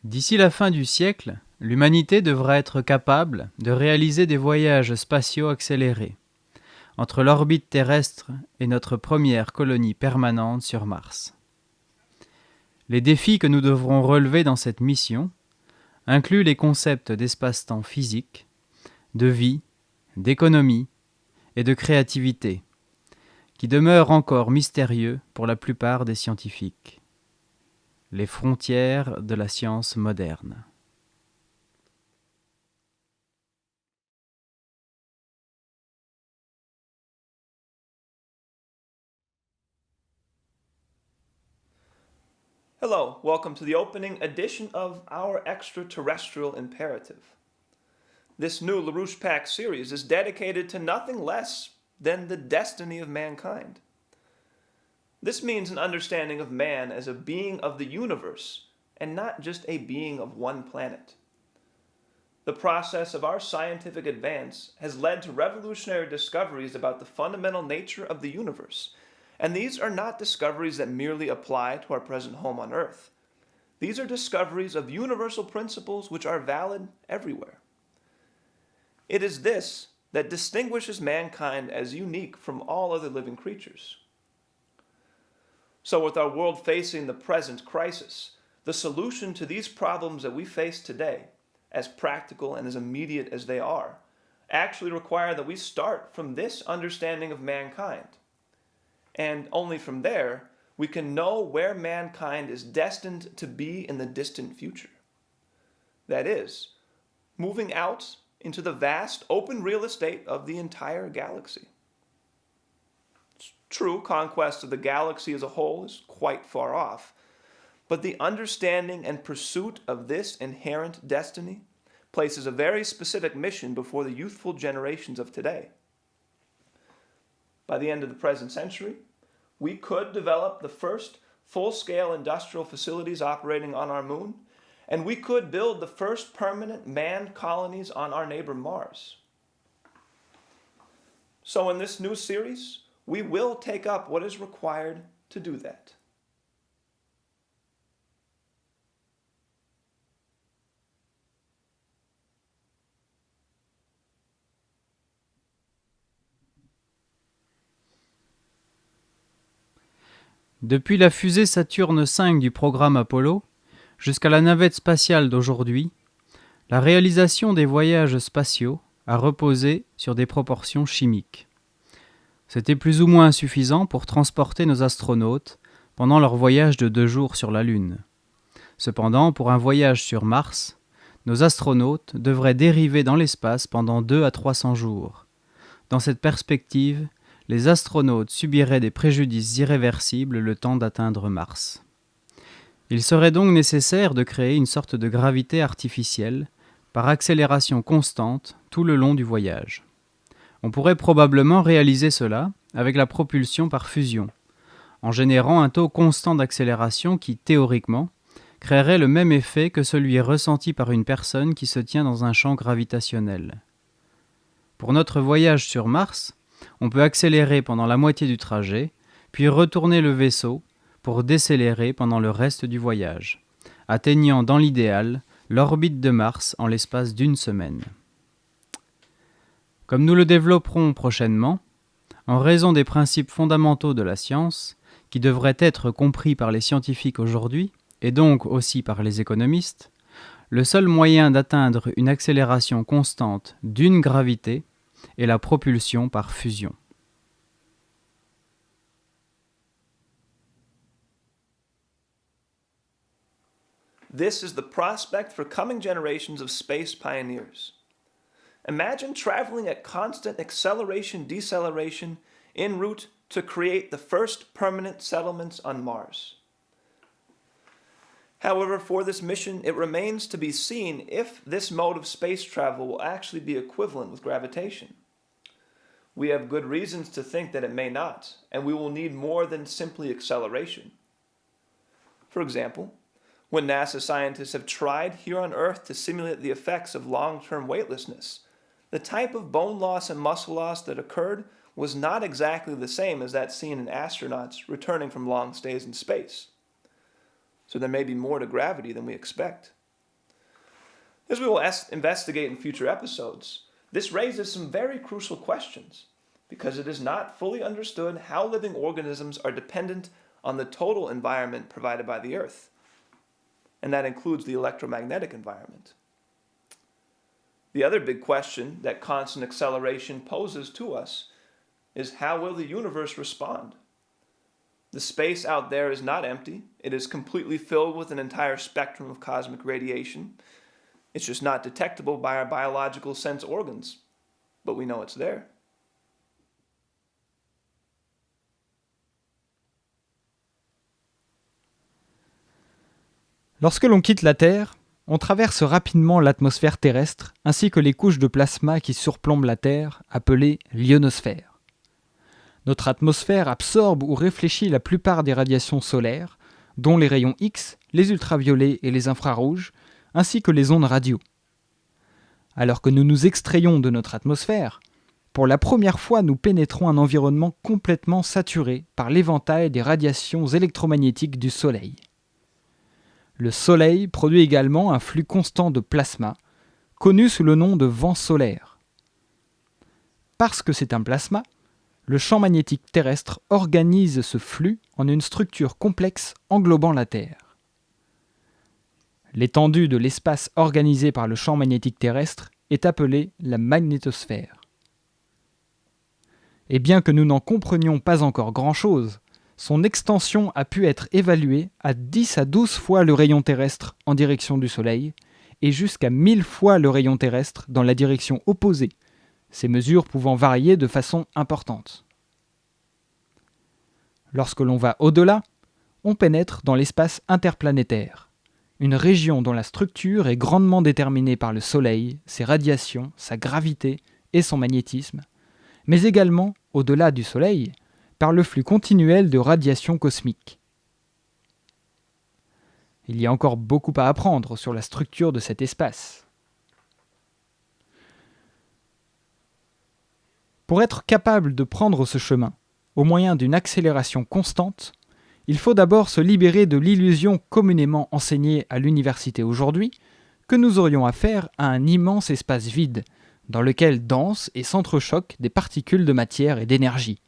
D'ici la fin du siècle, l'humanité devra être capable de réaliser des voyages spatiaux accélérés entre l'orbite terrestre et notre première colonie permanente sur Mars. Les défis que nous devrons relever dans cette mission incluent les concepts d'espace-temps physique, de vie, d'économie et de créativité, qui demeurent encore mystérieux pour la plupart des scientifiques. Les frontières de la science moderne. Hello, welcome to the opening edition of Our Extraterrestrial Imperative. This new LaRouche Pack series is dedicated to nothing less than the destiny of mankind. This means an understanding of man as a being of the universe and not just a being of one planet. The process of our scientific advance has led to revolutionary discoveries about the fundamental nature of the universe. And these are not discoveries that merely apply to our present home on Earth. These are discoveries of universal principles which are valid everywhere. It is this that distinguishes mankind as unique from all other living creatures. So, with our world facing the present crisis, the solution to these problems that we face today, as practical and as immediate as they are, actually require that we start from this understanding of mankind. And only from there, we can know where mankind is destined to be in the distant future. That is, moving out into the vast open real estate of the entire galaxy. It's true, conquest of the galaxy as a whole is quite far off, but the understanding and pursuit of this inherent destiny places a very specific mission before the youthful generations of today. By the end of the present century, we could develop the first full-scale industrial facilities operating on our moon, and we could build the first permanent manned colonies on our neighbor Mars. So in this new series, we will take up what is required to do that. Depuis la fusée Saturne V du programme Apollo jusqu'à la navette spatiale d'aujourd'hui, la réalisation des voyages spatiaux a reposé sur des proportions chimiques. C'était plus ou moins insuffisant pour transporter nos astronautes pendant leur voyage de 2 jours sur la Lune. Cependant, pour un voyage sur Mars, nos astronautes devraient dériver dans l'espace pendant 200 à 300 jours. Dans cette perspective, les astronautes subiraient des préjudices irréversibles le temps d'atteindre Mars. Il serait donc nécessaire de créer une sorte de gravité artificielle par accélération constante tout le long du voyage. On pourrait probablement réaliser cela avec la propulsion par fusion, en générant un taux constant d'accélération qui, théoriquement, créerait le même effet que celui ressenti par une personne qui se tient dans un champ gravitationnel. Pour notre voyage sur Mars, on peut accélérer pendant la moitié du trajet, puis retourner le vaisseau pour décélérer pendant le reste du voyage, atteignant dans l'idéal l'orbite de Mars en l'espace d'1 semaine. Comme nous le développerons prochainement, en raison des principes fondamentaux de la science, qui devraient être compris par les scientifiques aujourd'hui, et donc aussi par les économistes, le seul moyen d'atteindre une accélération constante d'une gravité est la propulsion par fusion. This is the prospect for coming generations of space pioneers. Imagine traveling at constant acceleration-deceleration en route to create the first permanent settlements on Mars. However, for this mission, it remains to be seen if this mode of space travel will actually be equivalent with gravitation. We have good reasons to think that it may not, and we will need more than simply acceleration. For example, when NASA scientists have tried here on Earth to simulate the effects of long-term weightlessness, the type of bone loss and muscle loss that occurred was not exactly the same as that seen in astronauts returning from long stays in space. So there may be more to gravity than we expect. As we will investigate in future episodes, this raises some very crucial questions because it is not fully understood how living organisms are dependent on the total environment provided by the Earth, and that includes the electromagnetic environment. The other big question that constant acceleration poses to us is how will the universe respond? The space out there is not empty. It is completely filled with an entire spectrum of cosmic radiation. It's just not detectable by our biological sense organs, but we know it's there. Lorsque l'on quitte la Terre, on traverse rapidement l'atmosphère terrestre ainsi que les couches de plasma qui surplombent la Terre, appelées l'ionosphère. Notre atmosphère absorbe ou réfléchit la plupart des radiations solaires, dont les rayons X, les ultraviolets et les infrarouges, ainsi que les ondes radio. Alors que nous nous extrayons de notre atmosphère, pour la première fois nous pénétrons un environnement complètement saturé par l'éventail des radiations électromagnétiques du Soleil. Le Soleil produit également un flux constant de plasma, connu sous le nom de vent solaire. Parce que c'est un plasma, le champ magnétique terrestre organise ce flux en une structure complexe englobant la Terre. L'étendue de l'espace organisé par le champ magnétique terrestre est appelée la magnétosphère. Et bien que nous n'en comprenions pas encore grand-chose, son extension a pu être évaluée à 10 à 12 fois le rayon terrestre en direction du Soleil et jusqu'à 1000 fois le rayon terrestre dans la direction opposée, ces mesures pouvant varier de façon importante. Lorsque l'on va au-delà, on pénètre dans l'espace interplanétaire, une région dont la structure est grandement déterminée par le Soleil, ses radiations, sa gravité et son magnétisme, mais également, au-delà du Soleil, par le flux continuel de radiation cosmique. Il y a encore beaucoup à apprendre sur la structure de cet espace. Pour être capable de prendre ce chemin, au moyen d'une accélération constante, il faut d'abord se libérer de l'illusion communément enseignée à l'université aujourd'hui que nous aurions affaire à un immense espace vide, dans lequel dansent et s'entrechoquent des particules de matière et d'énergie.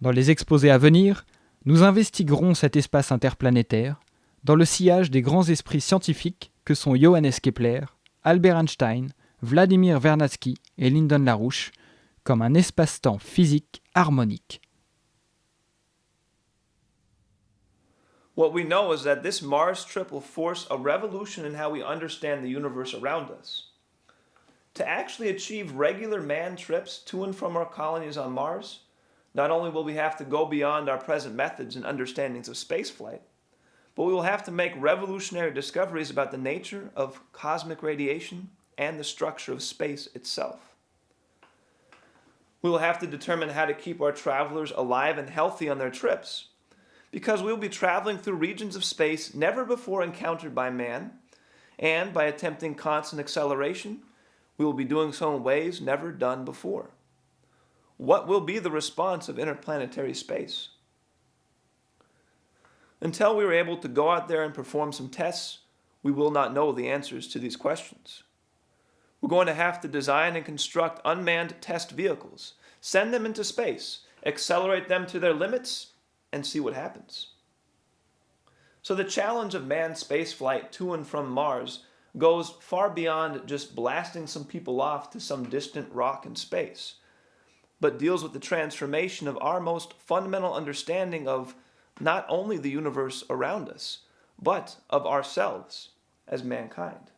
Dans les exposés à venir, nous investiguerons cet espace interplanétaire dans le sillage des grands esprits scientifiques que sont Johannes Kepler, Albert Einstein, Vladimir Vernadsky et Lyndon LaRouche, comme un espace-temps physique harmonique. What we know is that this Mars trip will force a revolution in how we understand the universe around us. To actually achieve regular manned trips to and from our colonies on Mars, not only will we have to go beyond our present methods and understandings of spaceflight, but we will have to make revolutionary discoveries about the nature of cosmic radiation and the structure of space itself. We will have to determine how to keep our travelers alive and healthy on their trips, because we will be traveling through regions of space never before encountered by man, and by attempting constant acceleration, we will be doing so in ways never done before. What will be the response of interplanetary space? Until we are able to go out there and perform some tests, we will not know the answers to these questions. We're going to have to design and construct unmanned test vehicles, send them into space, accelerate them to their limits, and see what happens. So the challenge of manned spaceflight to and from Mars goes far beyond just blasting some people off to some distant rock in space, but deals with the transformation of our most fundamental understanding of not only the universe around us, but of ourselves as mankind.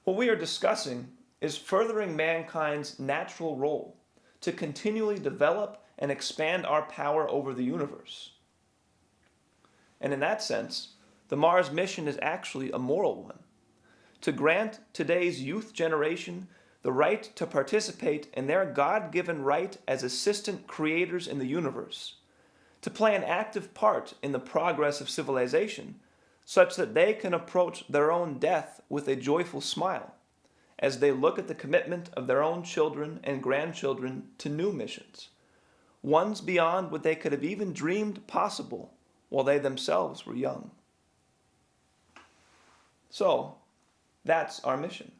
What we are discussing is furthering mankind's natural role to continually develop and expand our power over the universe. And in that sense, the Mars mission is actually a moral one, to grant today's youth generation the right to participate in their God-given right as assistant creators in the universe, to play an active part in the progress of civilization, such that they can approach their own death with a joyful smile, as they look at the commitment of their own children and grandchildren to new missions, ones beyond what they could have even dreamed possible while they themselves were young. So, that's our mission.